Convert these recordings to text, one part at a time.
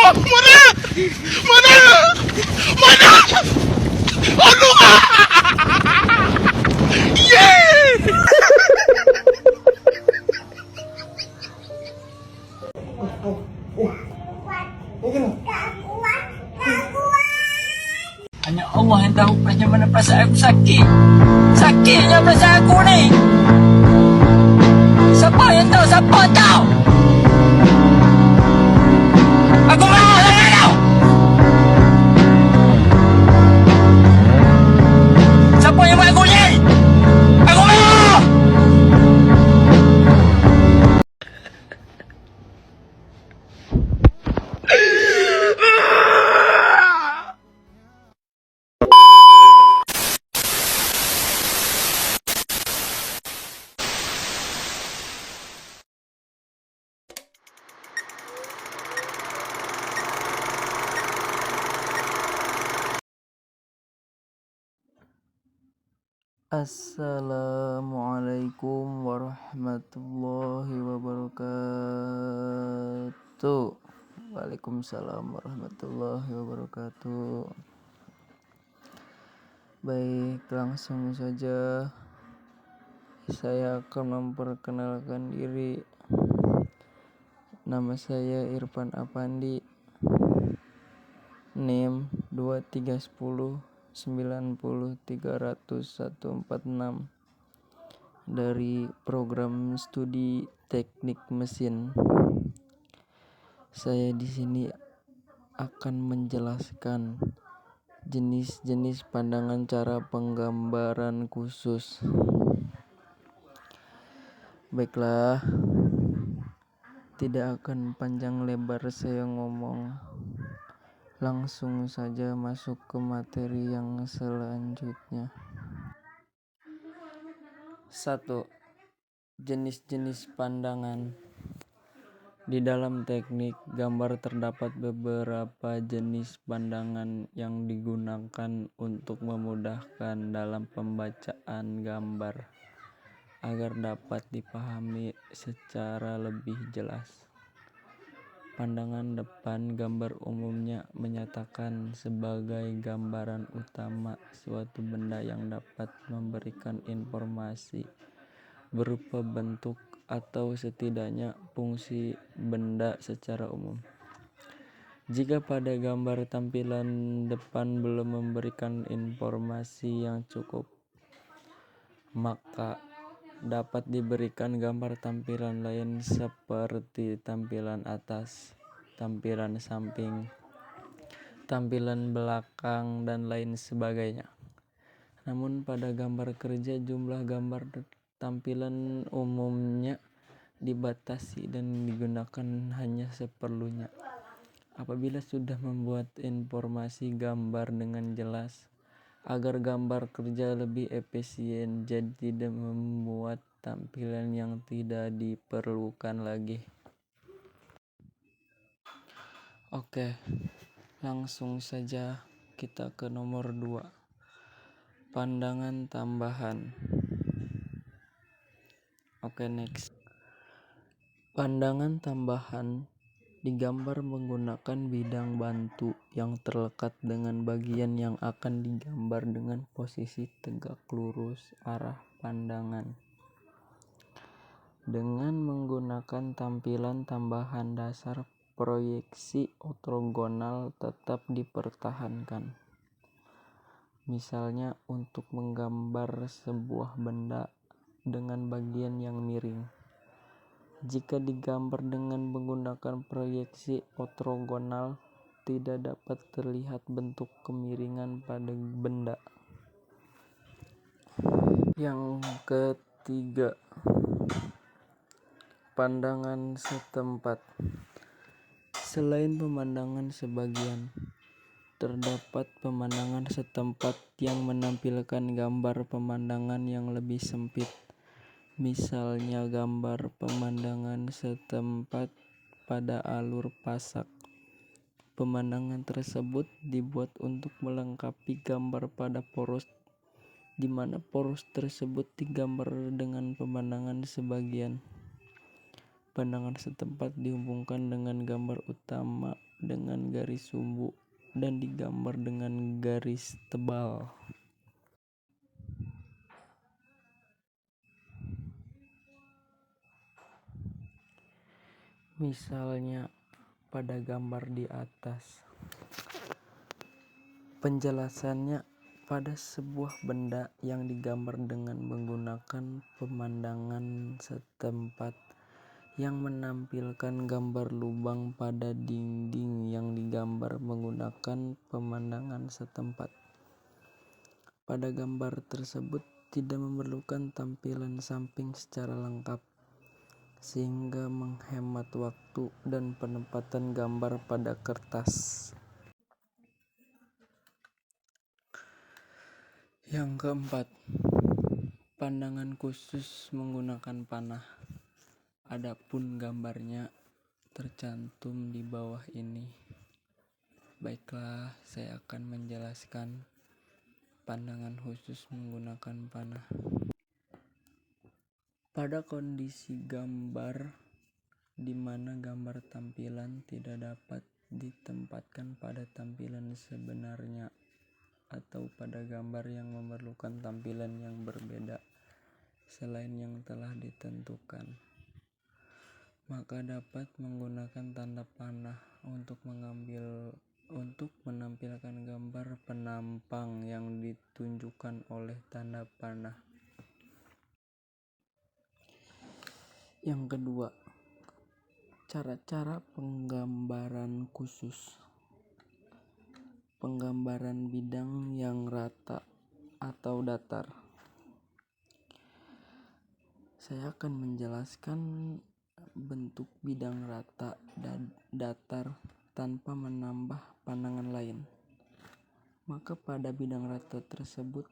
Mana? Mana? Mana? Ano ka? Yeah! Hanya Allah yang tahu bagaimana perasaan aku sakit. Sakitnya perasaan aku ni. Siapa yang tahu? Siapa tahu? Aku mahu dengan kau. Siapa yang buat aku ni? Aku mahu. Assalamualaikum warahmatullahi wabarakatuh. Waalaikumsalam warahmatullahi wabarakatuh. Baik, langsung saja saya akan memperkenalkan diri. Nama saya Irfan Apandi. NIM 23109030146 dari program studi Teknik Mesin. Saya di sini akan menjelaskan jenis-jenis pandangan cara penggambaran khusus. Baiklah, tidak akan panjang lebar saya ngomong. Langsung saja masuk ke materi yang selanjutnya. 1. Jenis-jenis pandangan. Di dalam teknik gambar terdapat beberapa jenis pandangan yang digunakan untuk memudahkan dalam pembacaan gambar agar dapat dipahami secara lebih jelas. Pandangan depan gambar umumnya menyatakan sebagai gambaran utama suatu benda yang dapat memberikan informasi berupa bentuk atau setidaknya fungsi benda secara umum. Jika pada gambar tampilan depan belum memberikan informasi yang cukup, maka dapat diberikan gambar tampilan lain seperti tampilan atas, tampilan samping, tampilan belakang, dan lain sebagainya. Namun pada gambar kerja jumlah gambar tampilan umumnya dibatasi dan digunakan hanya seperlunya. Apabila sudah membuat informasi gambar dengan jelas, agar gambar kerja lebih efisien, jadi tidak membuat tampilan yang tidak diperlukan lagi. Oke, langsung saja kita ke nomor 2. Pandangan tambahan. Oke, next. Pandangan tambahan digambar menggunakan bidang bantu yang terlekat dengan bagian yang akan digambar dengan posisi tegak lurus arah pandangan. Dengan menggunakan tampilan tambahan dasar, proyeksi ortogonal tetap dipertahankan. Misalnya untuk menggambar sebuah benda dengan bagian yang miring. Jika digambar dengan menggunakan proyeksi ortogonal, tidak dapat terlihat bentuk kemiringan pada benda. Yang ketiga, pandangan setempat. Selain pemandangan sebagian, terdapat pemandangan setempat yang menampilkan gambar pemandangan yang lebih sempit. Misalnya gambar pemandangan setempat pada alur pasak. Pemandangan tersebut dibuat untuk melengkapi gambar pada poros, di mana poros tersebut digambar dengan pemandangan sebagian. Pandangan setempat dihubungkan dengan gambar utama dengan garis sumbu dan digambar dengan garis tebal. Misalnya pada gambar di atas, penjelasannya pada sebuah benda yang digambar dengan menggunakan pemandangan setempat yang menampilkan gambar lubang pada dinding yang digambar menggunakan pemandangan setempat. Pada gambar tersebut tidak memerlukan tampilan samping secara lengkap, sehingga menghemat waktu dan penempatan gambar pada kertas. Yang keempat, pandangan khusus menggunakan panah. Adapun gambarnya tercantum di bawah ini. Baiklah, saya akan menjelaskan pandangan khusus menggunakan panah. Pada kondisi gambar di mana gambar tampilan tidak dapat ditempatkan pada tampilan sebenarnya atau pada gambar yang memerlukan tampilan yang berbeda selain yang telah ditentukan, maka dapat menggunakan tanda panah untuk menampilkan gambar penampang yang ditunjukkan oleh tanda panah. Yang kedua, cara-cara penggambaran khusus. Penggambaran bidang yang rata atau datar. Saya akan menjelaskan bentuk bidang rata dan datar tanpa menambah pandangan lain. Maka pada bidang rata tersebut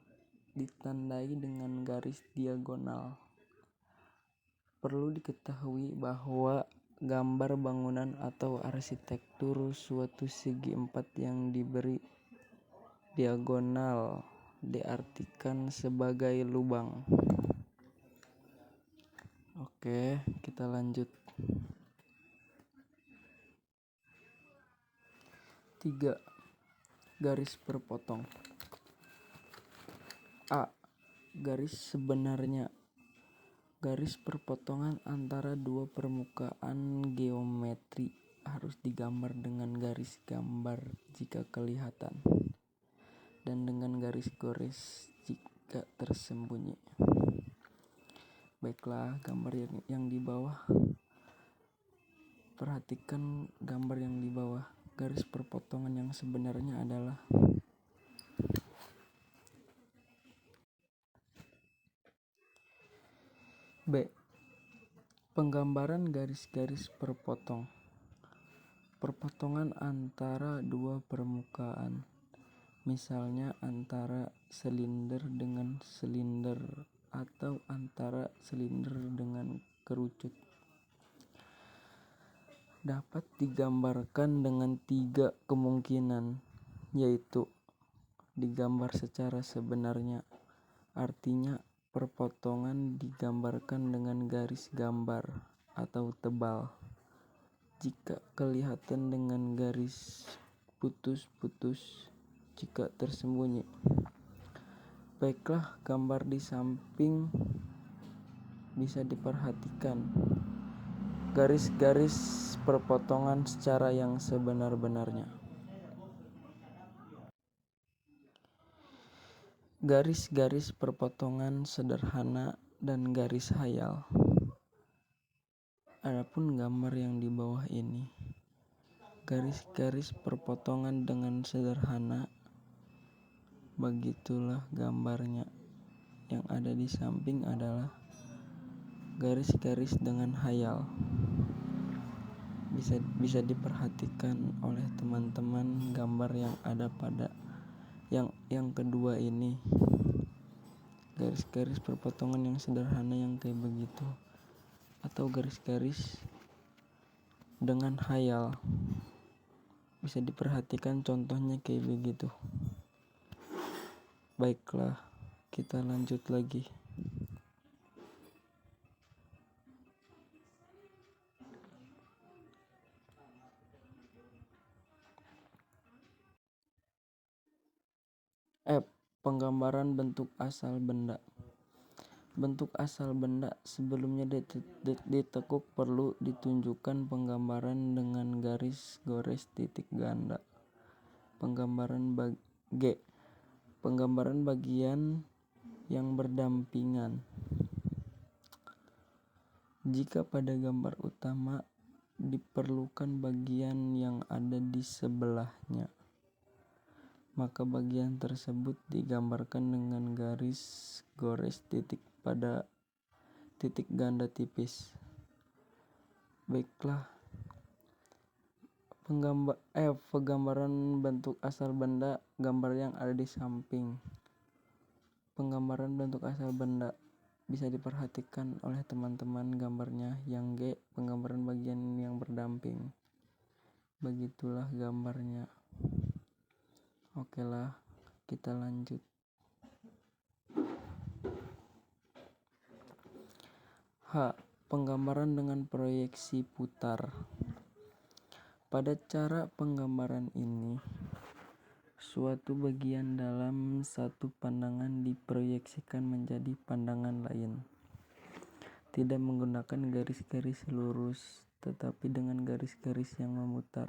ditandai dengan garis diagonal. Perlu diketahui bahwa gambar bangunan atau arsitektur suatu segi empat yang diberi diagonal diartikan sebagai lubang. Oke, kita lanjut. 3. Garis berpotong. A. Garis sebenarnya. Garis perpotongan antara dua permukaan geometri harus digambar dengan garis gambar jika kelihatan, dan dengan garis gores jika tersembunyi. Baiklah, gambar yang di bawah. Perhatikan gambar yang di bawah. Garis perpotongan yang sebenarnya adalah B. Penggambaran garis-garis perpotongan antara dua permukaan, misalnya antara silinder dengan silinder atau antara silinder dengan kerucut, dapat digambarkan dengan 3 kemungkinan, yaitu digambar secara sebenarnya, artinya perpotongan digambarkan dengan garis gambar atau tebal, jika kelihatan dengan garis putus-putus jika tersembunyi. Baiklah, gambar di samping bisa diperhatikan garis-garis perpotongan secara yang sebenar-benarnya. Garis-garis perpotongan sederhana dan garis hayal. Adapun gambar yang di bawah ini, garis-garis perpotongan dengan sederhana, begitulah gambarnya. Yang ada di samping adalah garis-garis dengan hayal. Bisa diperhatikan oleh teman-teman gambar yang ada pada yang kedua ini, garis-garis perpotongan yang sederhana yang kayak begitu, atau garis-garis dengan hayal. Bisa diperhatikan contohnya kayak begitu. Baiklah, kita lanjut lagi. Penggambaran bentuk asal benda. Bentuk asal benda sebelumnya ditekuk perlu ditunjukkan penggambaran dengan garis gores titik ganda. Penggambaran G. Penggambaran bagian yang berdampingan. Jika pada gambar utama diperlukan bagian yang ada di sebelahnya, maka bagian tersebut digambarkan dengan garis gores titik pada titik ganda tipis. Baiklah, penggambaran bentuk asal benda, gambar yang ada di samping. Penggambaran bentuk asal benda bisa diperhatikan oleh teman-teman gambarnya. Yang G, penggambaran bagian yang berdamping. Begitulah gambarnya. Oke lah, kita lanjut. H. Penggambaran dengan proyeksi putar. Pada cara penggambaran ini, suatu bagian dalam satu pandangan diproyeksikan menjadi pandangan lain. Tidak menggunakan garis-garis lurus, tetapi dengan garis-garis yang memutar.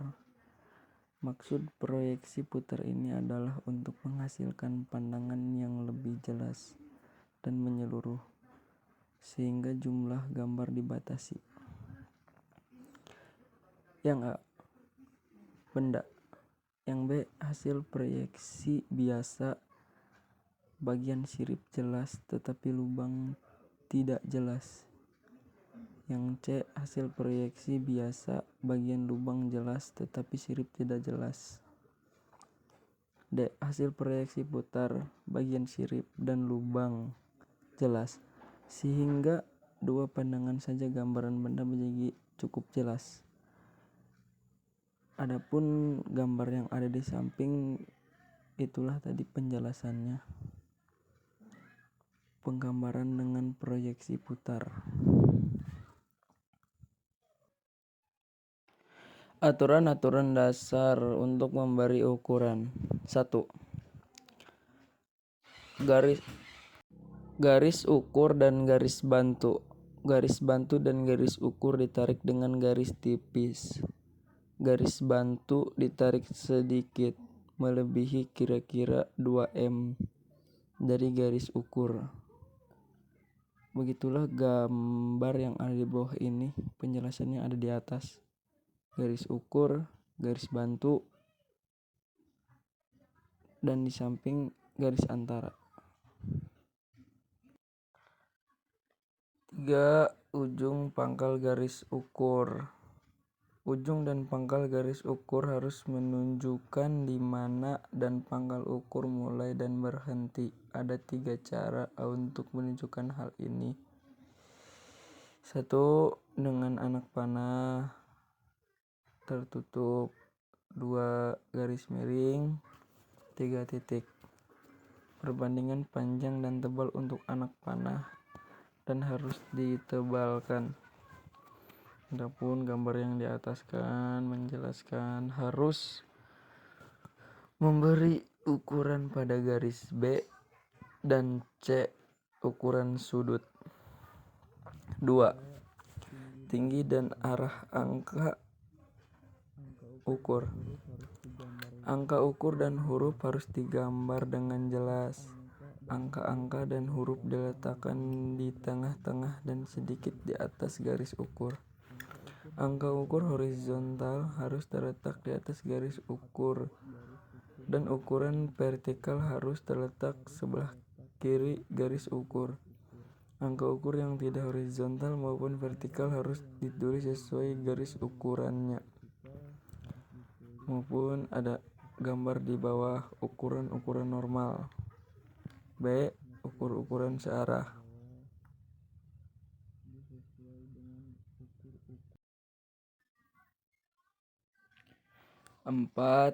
Maksud proyeksi putar ini adalah untuk menghasilkan pandangan yang lebih jelas dan menyeluruh, sehingga jumlah gambar dibatasi. Yang A, benda. Yang B, hasil proyeksi biasa, bagian sirip jelas tetapi lubang tidak jelas. Yang C, hasil proyeksi biasa, bagian lubang jelas tetapi sirip tidak jelas. D, hasil proyeksi putar, bagian sirip dan lubang jelas, sehingga dua pandangan saja gambaran benda menjadi cukup jelas. Adapun gambar yang ada di samping, itulah tadi penjelasannya. Penggambaran dengan proyeksi putar. Aturan-aturan dasar untuk memberi ukuran. 1. Garis ukur dan garis bantu. Garis bantu dan garis ukur ditarik dengan garis tipis. Garis bantu ditarik sedikit, melebihi kira-kira 2 m dari garis ukur. Begitulah gambar yang ada di bawah ini, penjelasannya ada di atas. Garis ukur, garis bantu, dan di samping garis antara. 3. Ujung pangkal garis ukur. Ujung dan pangkal garis ukur harus menunjukkan di mana dan pangkal ukur mulai dan berhenti. Ada 3 cara untuk menunjukkan hal ini. 1. Dengan anak panah tertutup. 2. Garis miring. 3. Titik. Perbandingan panjang dan tebal untuk anak panah dan harus ditebalkan. Adapun gambar yang di atas menjelaskan harus memberi ukuran pada garis B dan C, ukuran sudut. 2. Tinggi dan arah angka ukur. Angka ukur dan huruf harus digambar dengan jelas. Angka-angka dan huruf diletakkan di tengah-tengah dan sedikit di atas garis ukur. Angka ukur horizontal harus terletak di atas garis ukur dan ukuran vertikal harus terletak sebelah kiri garis ukur. Angka ukur yang tidak horizontal maupun vertikal harus ditulis sesuai garis ukurannya. Maupun ada gambar di bawah ukuran-ukuran normal. B. Ukur-ukuran searah. 4.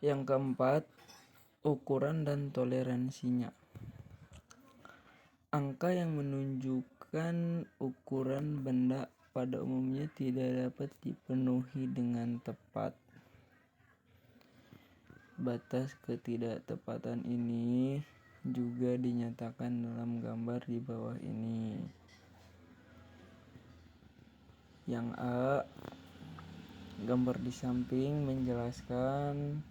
Yang keempat, ukuran dan toleransinya. Angka yang menunjukkan ukuran benda pada umumnya tidak dapat dipenuhi dengan tepat. Batas ketidaktepatan ini juga dinyatakan dalam gambar di bawah ini. Yang A, gambar di samping menjelaskan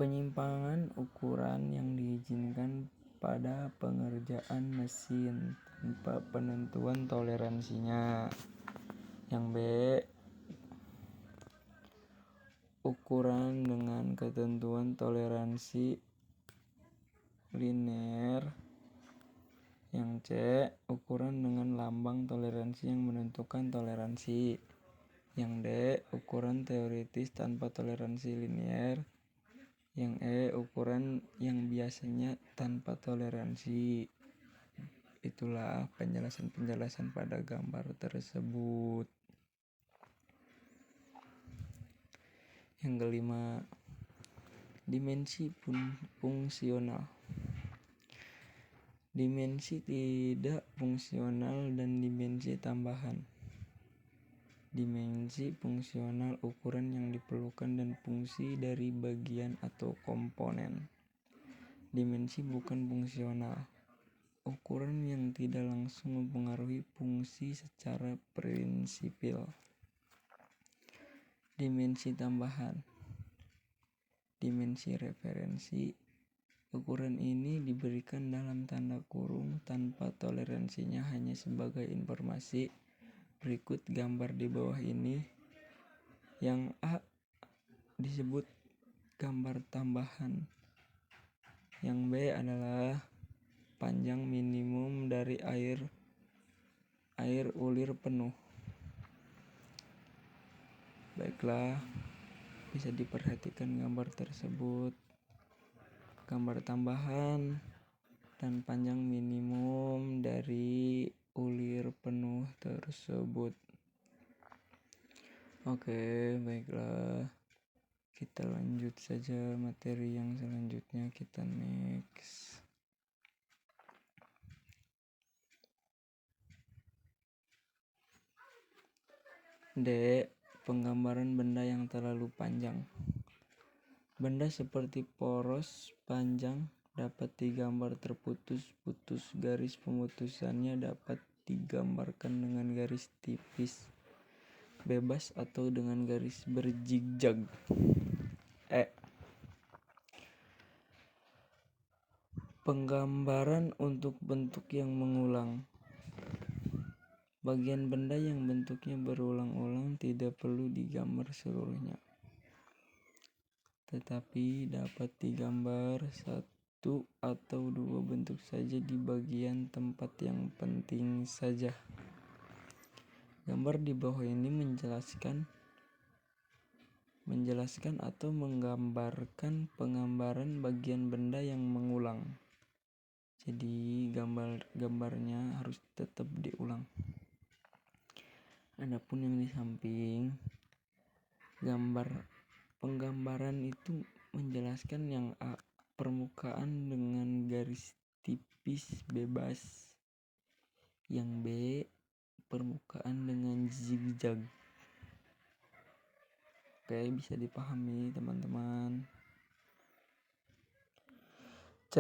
penyimpangan ukuran yang diizinkan pada pengerjaan mesin tanpa penentuan toleransinya. Yang B, ukuran dengan ketentuan toleransi linear. Yang C, ukuran dengan lambang toleransi yang menentukan toleransi. Yang D, ukuran teoritis tanpa toleransi linear. Yang E, ukuran yang biasanya tanpa toleransi. Itulah penjelasan-penjelasan pada gambar tersebut. Yang kelima, dimensi fungsional. Dimensi tidak fungsional dan dimensi tambahan. Dimensi fungsional ukuran yang diperlukan dan fungsi dari bagian atau komponen. Dimensi bukan fungsional, ukuran yang tidak langsung mempengaruhi fungsi secara prinsipil. Dimensi tambahan. Dimensi referensi. Ukuran ini diberikan dalam tanda kurung tanpa toleransinya, hanya sebagai informasi. Berikut gambar di bawah ini. Yang A disebut gambar tambahan. Yang B adalah panjang minimum dari air ulir penuh. Baiklah, bisa diperhatikan gambar tersebut. Gambar tambahan dan panjang minimum dari ulir penuh tersebut. Oke, baiklah. Kita lanjut saja materi yang selanjutnya. Kita next. D, penggambaran benda yang terlalu panjang. Benda seperti poros panjang dapat digambar terputus-putus. Garis pemutusannya dapat digambarkan dengan garis tipis, bebas, atau dengan garis berzigzag. E, penggambaran untuk bentuk yang mengulang. Bagian benda yang bentuknya berulang-ulang tidak perlu digambar seluruhnya, tetapi dapat digambar satu atau dua bentuk saja di bagian tempat yang penting saja. Gambar di bawah ini menjelaskan atau menggambarkan penggambaran bagian benda yang mengulang. Jadi gambarnya harus tetap diulang. Adapun yang di samping, penggambaran itu menjelaskan. Yang A, permukaan dengan garis tipis bebas. Yang B, permukaan dengan zigzag. Oke, bisa dipahami teman-teman. C,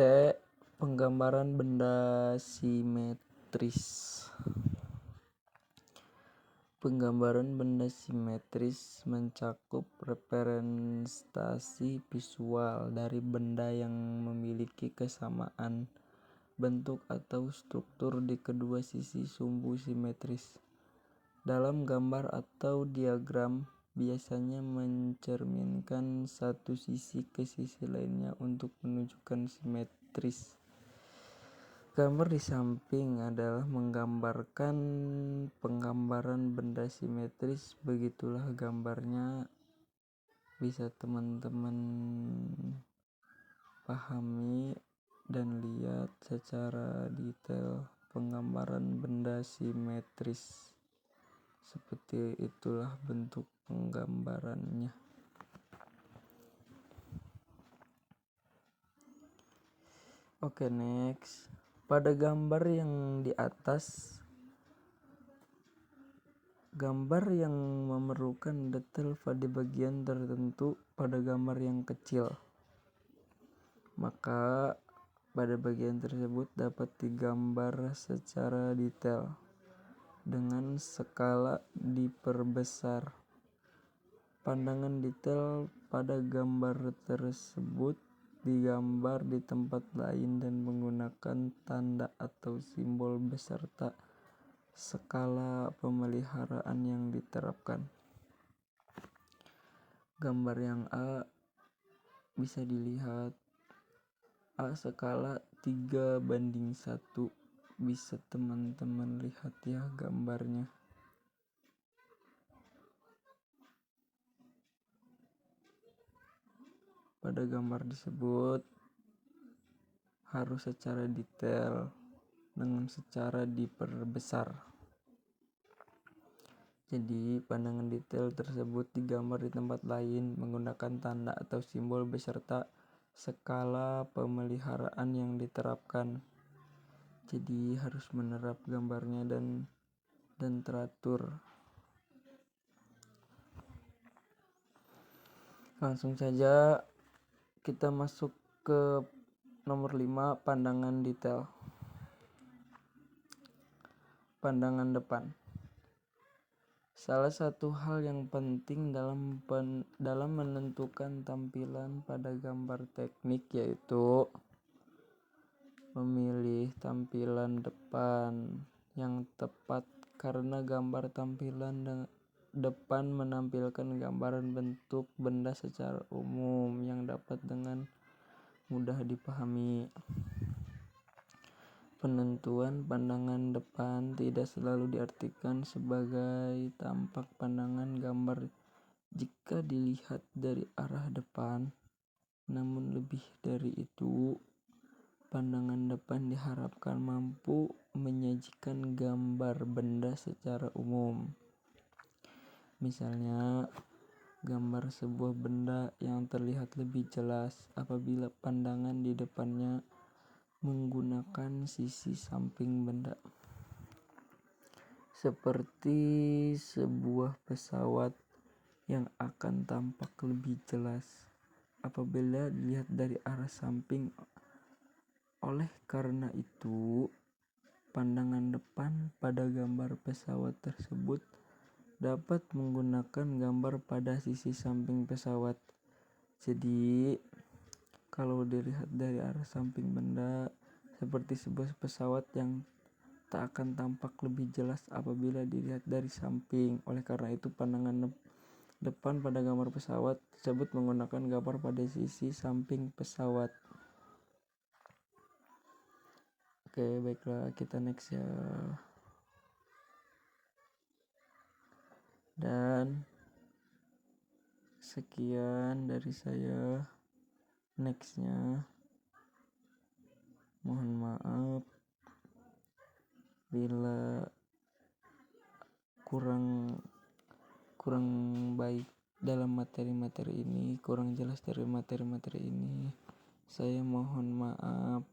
penggambaran benda simetris. Penggambaran benda simetris mencakup representasi visual dari benda yang memiliki kesamaan bentuk atau struktur di kedua sisi sumbu simetris. Dalam gambar atau diagram, biasanya mencerminkan satu sisi ke sisi lainnya untuk menunjukkan simetris. Gambar di samping adalah menggambarkan penggambaran benda simetris. Begitulah gambarnya, bisa teman-teman pahami dan lihat secara detail penggambaran benda simetris. Seperti itulah bentuk penggambarannya. Oke, next. Pada gambar yang di atas Gambar yang memerlukan detail pada bagian tertentu pada gambar yang kecil, maka pada bagian tersebut dapat digambar secara detail dengan skala diperbesar. Pandangan detail pada gambar tersebut digambar di tempat lain dan menggunakan tanda atau simbol beserta skala pemeliharaan yang diterapkan. Gambar yang A bisa dilihat A skala 3:1. Bisa teman-teman lihat ya gambarnya. Pada gambar tersebut harus secara detail dengan secara diperbesar. Jadi pandangan detail tersebut digambar di tempat lain menggunakan tanda atau simbol beserta skala pemeliharaan yang diterapkan. Jadi harus menerap gambarnya dan teratur. Langsung saja kita masuk ke nomor 5, pandangan detail. Pandangan depan. Salah satu hal yang penting dalam menentukan tampilan pada gambar teknik yaitu memilih tampilan depan yang tepat, karena gambar tampilan depan menampilkan gambaran bentuk benda secara umum yang dapat dengan mudah dipahami. Penentuan pandangan depan tidak selalu diartikan sebagai tampak pandangan gambar jika dilihat dari arah depan, namun lebih dari itu, pandangan depan diharapkan mampu menyajikan gambar benda secara umum. Misalnya, gambar sebuah benda yang terlihat lebih jelas apabila pandangan di depannya menggunakan sisi samping benda. Seperti sebuah pesawat yang akan tampak lebih jelas apabila dilihat dari arah samping. Oleh karena itu, pandangan depan pada gambar pesawat tersebut dapat menggunakan gambar pada sisi samping pesawat. Jadi, kalau dilihat dari arah samping benda seperti sebuah pesawat yang tak akan tampak lebih jelas apabila dilihat dari samping. Oleh karena itu, pandangan depan pada gambar pesawat tersebut menggunakan gambar pada sisi samping pesawat. Oke, baiklah, kita next ya. Dan sekian dari saya. Nextnya, mohon maaf bila kurang baik dalam materi-materi ini, kurang jelas dari materi-materi ini. Saya mohon maaf.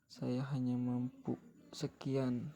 Saya hanya mampu sekian.